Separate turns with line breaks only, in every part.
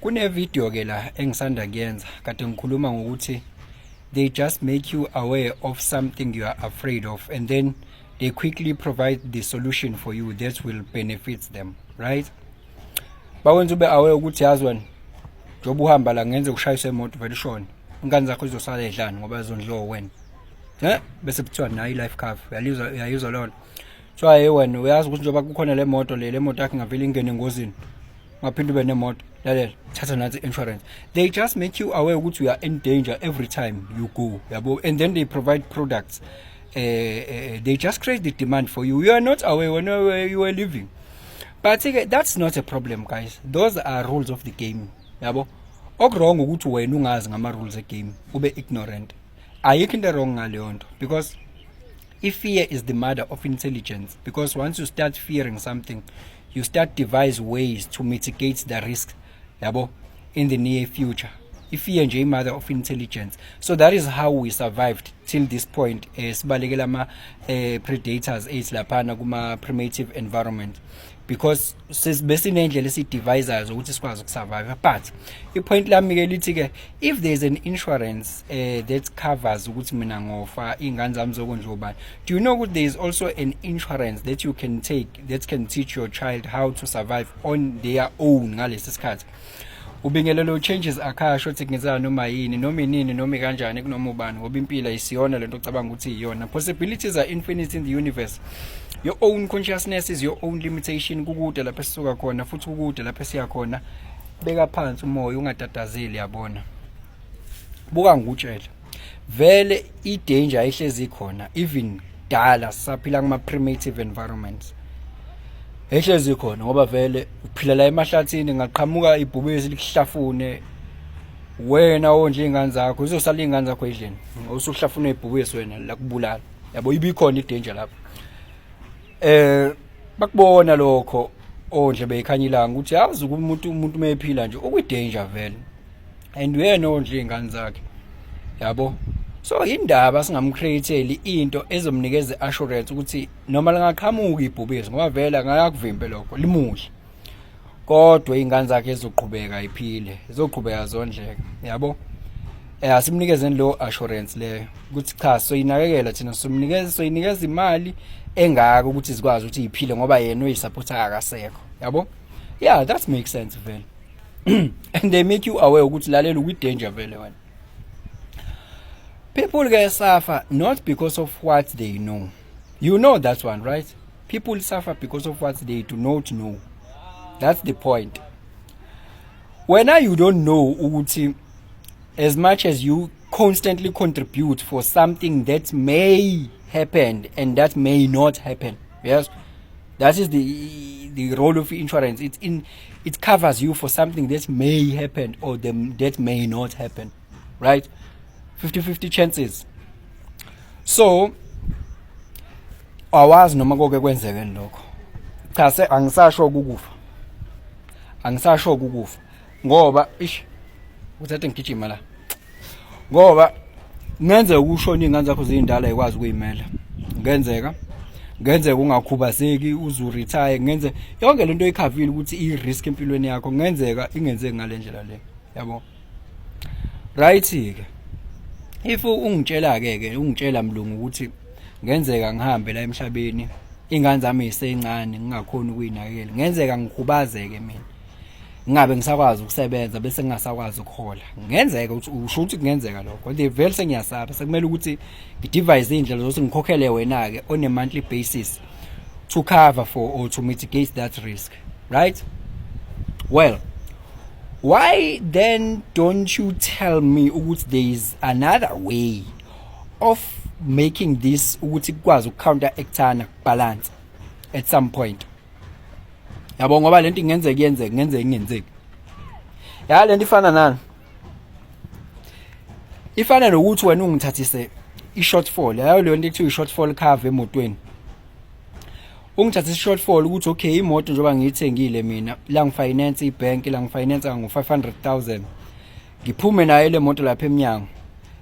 Kune video ke la engisanda kuyenza kade ngikhuluma ngokuthi they just make you aware of something you are afraid of and then they quickly provide the solution for you that will benefit them, right? Bawenza ube aware ukuthi yazi wena njoba uhamba la ngenze ukushayisa imoto vele ishone. Ingane zakho izosala edlani ngoba izondliwa wena. Bese kuthiwa nayi life cover. Uyayizwa lona. So hey wena uyazi ukuthi njoba kukhona le moto yakhe ngavele ingene engozini. Ngaphinde ube nemoto. Lalela, thatha nathi insurance. They just make you aware ukuthi you are in danger every time you go. Yabo, and then they provide products. They just create the demand for you. You are not aware when you are living. But that's not a problem, guys. Those are rules of the game. Yabo. Okwrong ukuthi wena ungazi ngama rules of the game, ube ignorant. Ayikho into wrong ngaleyo nto because if fear is the mother of intelligence, because once you start fearing something, you start devise ways to mitigate the risk, yabo, in the near future. If fear nje mother of intelligence. So that is how we survived till this point. Sibalekela ama predators lapana kuma primitive environment. Because besinendlela esidevises ukuthi sikwazi ukusurvive. But ipoint lami ke lithi ke if there is an insurance that covers ukuthi mina ngofa ingane zami zokonjoba, do you know that there is also an insurance that you can take that can teach your child how to survive on their own ngalesi sikhathi? Ubingelelo changes akhasho ukuthi ngenzana noma yini noma inini noma kanjani kunoma ubani ngoba impilo isiyona lento ocabanga ukuthi iyona. Possibilities are infinite in the universe. Your own consciousness is your own limitation. Kukude lapha sisuka khona futhi kukude lapha siya khona. Beka phansi umoya ungatatazeli yabona. Buka ngikutshela. Vele I danger ehlezi khona even dala saphila kuma primitive environments. Ehlezi khona ngoba vele uphila la emahlathini ngaqhamuka ibhubesi likuhlafune wena onje ingane zakho izosala ingane zakho edleni usuhlafuna ibhubesi wena la kubulala yabo ibikhona idanger lapha bakubona lokho ondle beyikhanyilanga ukuthi yazi umuntu mephila nje ukwidanger vele and wena ondle ingane zakhe yabo. So indaba singamcreateli into ezomnikeza assurance ukuthi noma lingaqhamuka ibhubesi ngoba vele ngayakuvimbe lokho limuhle kodwa ingane zakhe ezoqhubeka iphile ezoqhubeka zondleka yabo. Asimnikeze lo assurance leyo ukuthi cha soyinakekela thina soyinikeza imali engaka ukuthi sikwazi ukuthi iphile ngoba yena uyisupporta akasekho yabo. Yeah, that makes sense vele. And they make you aware ukuthi lalela ukwi danger vele wena. People get suffer not because of what they know. You know that one, right? People suffer because of what they do not know. That's the point. When you don't know, Uguti, as much as you constantly contribute for something that may happen and that may not happen. Yes, that is the role of insurance. It covers you for something that may happen or that may not happen, right? 50-50 chances. So awazi noma konke kwenzeke lokho. Cha angisasho ukukufa ngoba uthathe ngigijima la ngoba ngenzeka ukushona ingane zakho zindala ikwazi ukuyimela ngenzeka ungakhubazeki uzuretire ngenze yonke lento oyikhavile ukuthi I-risk empilweni yakho ngenzeka ingenzeki ngalendlela le yabo. Right ke if ungitshela ke ungitshela mlungu ukuthi ngenzeka ngihambe la emhlabeni ingane zami isencane ngingakhona ukuyinakekela ngenzeka ngikhubazeke mina ngabe ngisakwazi ukusebenza bese ngingasakwazi ukhola ngenzeka ukuthi usho ukuthi kungenzeka lokho the vele sengiyasaba sekumele ukuthi ngidevise indlela zokuthi ngikhokhele wena ke on a monthly basis to cover for or to mitigate that risk, right? Well, why then don't you tell me ukuthi there is another way of making this ukuthi kukwazi ukukounteract balance at some point? Yabo ngoba lento ingenzeka ingenzeki. Ya lento ifana nani? Ifana nokuthi wena ungithathise I-shortfall. Yayo le nto ekuthiwa I-shortfall cover emotweni. Ungithathise I-shortfall ukuthi okay imoto njoba ngiyithengile mina la ngifinance ibank la ngifinance ngo500,000. Ngiphume nayo le moto lapha eminyango.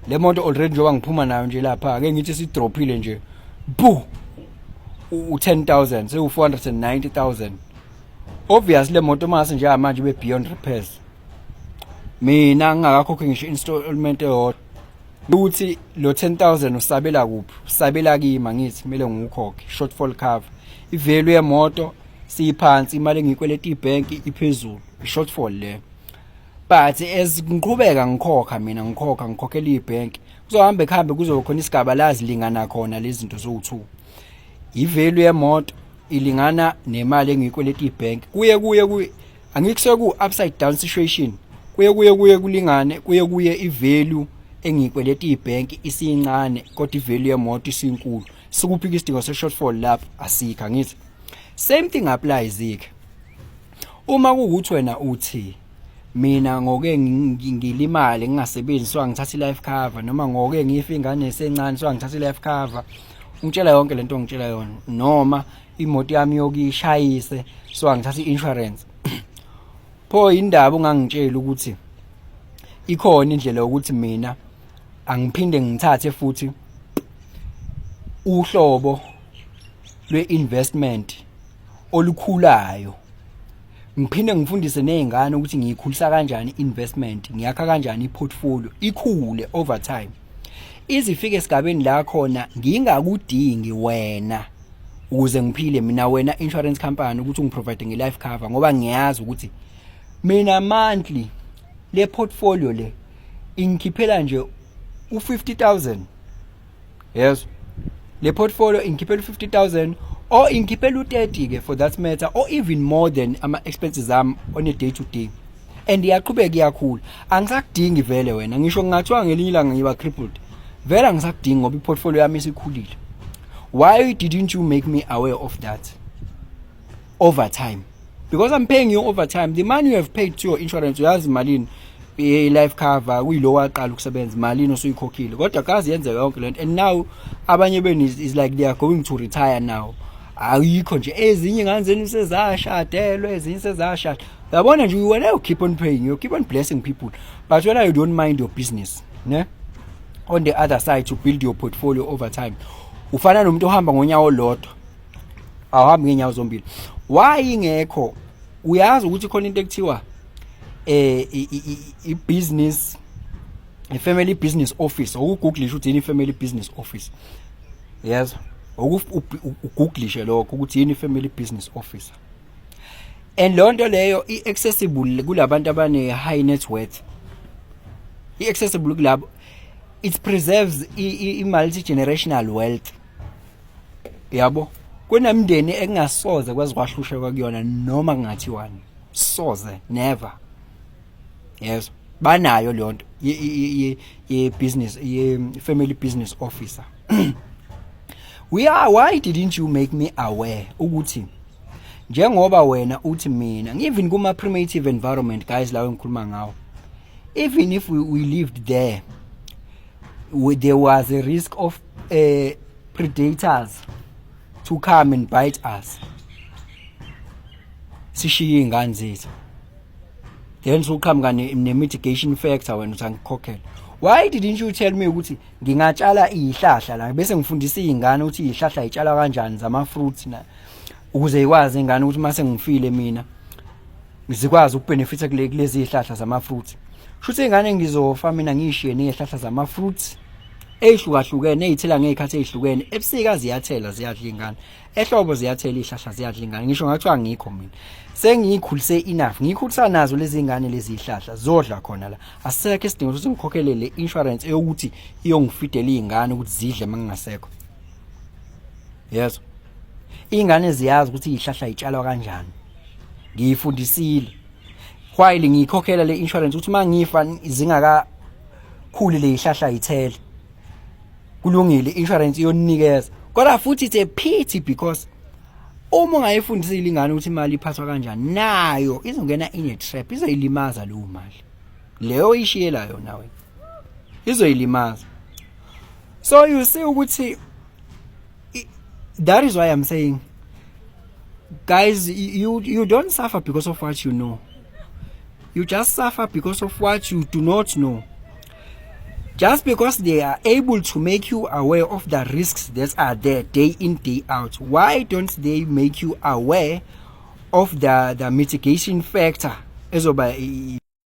Le moto already njoba ngiphuma nayo nje lapha ake ngithi sidropile nje. Bu u10,000 sewu490,000. Obviously le moto mase nje manje be beyond repairs. mina ngingakakhokhi ngisho installment eyodwa ukuthi lo 10,000 usabela kuphi usabela kimi ngithi kumele ngiwukhokhe shortfall cover ivalue yemoto siphansi imali engiyikweleta ibank iphezulu ishortfall le but as ngiqhubeka ngikhokha mina ngikhokhela ibank kuzohamba ekhambe kuzokhona isigaba lazilingana khona lezi zinto zo2 ivalue yemoto ilingana nemali engiyikweleta ibank kuye angikuse ku upside down situation kuye kulingane kuye ivalue engiyikweleta ibank isincane kodwa ivalue yemoto isinkulu sikuphika isidingo se shortfall lapha asikho ngithi same thing applies ke uma kuukuthi wena uthi mina ngoke ngilimali ngingasebenziswa ngithatha life cover noma ngoke ngifa ingane esencane so ngithatha life cover ungitshela yonke lento ngitshela yona noma imoto yami yokishayise so ngithatha insurance pho indaba ungangitshela ukuthi ikhona indlela yokuthi mina angiphinde ngithathe futhi uhlobo lweinvestment olukhulayo ngiphinde ngifundise nezingane ukuthi ngiyikhulisa kanjani investment ngiyakha kanjani iportfolio ikhule over time izifike esigabeni la khona ngingakudingi wena ukuze ngiphile mina wena insurance company ukuthi ungiprovide nge-life cover ngoba ngiyazi ukuthi mina monthly le portfolio le ingikhiphela nje u50,000 yes le portfolio ingikhiphela u50,000 or ingikhiphela u30 ke for that matter or even more than ama expenses am on a day to day and iyaqhubeka iyakhula angisakudingi vele wena ngisho ngingathiwa ngelinye ilanga ngiba crippled vele angisakudingi ngoba iportfolio yami isikhulile. Why didn't you make me aware of that over time? Because I'm paying you over time. The money you have paid to your insurance uyazi malini life cover kuyilowa aqala ukusebenza malini osuyikhokhile kodwa kazi yenze yonke lento and now abanye beni is like they are going to retire now. Ayikho nje ezinye ingane zenu sezashadelwe ezinye sezashada yabona nje wena you keep on paying you keep on blessing people but when you don't mind your business ne on the other side to build your portfolio over time ufana nomuntu ohamba ngonyawo lodwa awuhambi ngenyawo zombili why ingekho uyazi ukuthi khona into ekuthiwa i-business i-family business office ukugoogle ukuthi yini family business office yes ukugoogle lokho ukuthi yini family business officer and lonto leyo i-accessible kulabantu abane high net worth i-accessible kulabo it preserves i-multi generational wealth yabo kunemndeni engasoze kwazi kwahlusha kwakuyona noma kungathiwani soze never yes banayo lonto ye business ye family business officer why didn't you make me aware ukuthi njengoba wena uthi mina even kuma primitive environment guys lawo engikhuluma ngawo even if we lived there there was a risk of predators to come and bite us sishiye ingane zethu then sokuqhamuka ne mitigation factor wena uthangikhokhela. Why didn't you tell me ukuthi ngingatshala izihlahla la bese ngifundisa izingane ukuthi izihlahla itshala kanjani zama fruits na ukuze ikwazi ingane ukuthi mase ngifile mina ngizikwazi ukubenefita kulezi izihlahla zama fruits shuthi ingane ngizofa mina ngishiye nezihlahla zama fruits ehlukahlukene ezithela ngezikhathi ezihlukene ebusika ziyathela ziyadla ingane ehlobo ziyathela izihlahla ziyadla ingane ngisho ngathiwa ngikho mina sengiyikhulise enough ngiyikhulisa nazo lezi ingane lezi izihlahla zodla khona la asisekho isidingo ukuthi ngikhokhelele insurance eyokuthi iyongifidela izingane ukuthi zidle mangingasekho yes ingane ziyazi ukuthi izihlahla itshalwa kanjani ngiyifundisile while ngiyikhokhela le insurance ukuthi mangifa zingaka khuli le izihlahla ithele kulungile insurance iyonikeza kodwa futhi it's a pity because uma ungayifundisile ingane ukuthi imali iphathwa kanjani nayo izongena in a trap izoyilimaza lo mali leyo ishiyela yona wena izoyilimaza. So you see ukuthi that is why I'm saying guys you don't suffer because of what you know, you just suffer because of what you do not know. Just because they are able to make you aware of the risks that are there day in, day out, why don't they make you aware of the mitigation factor?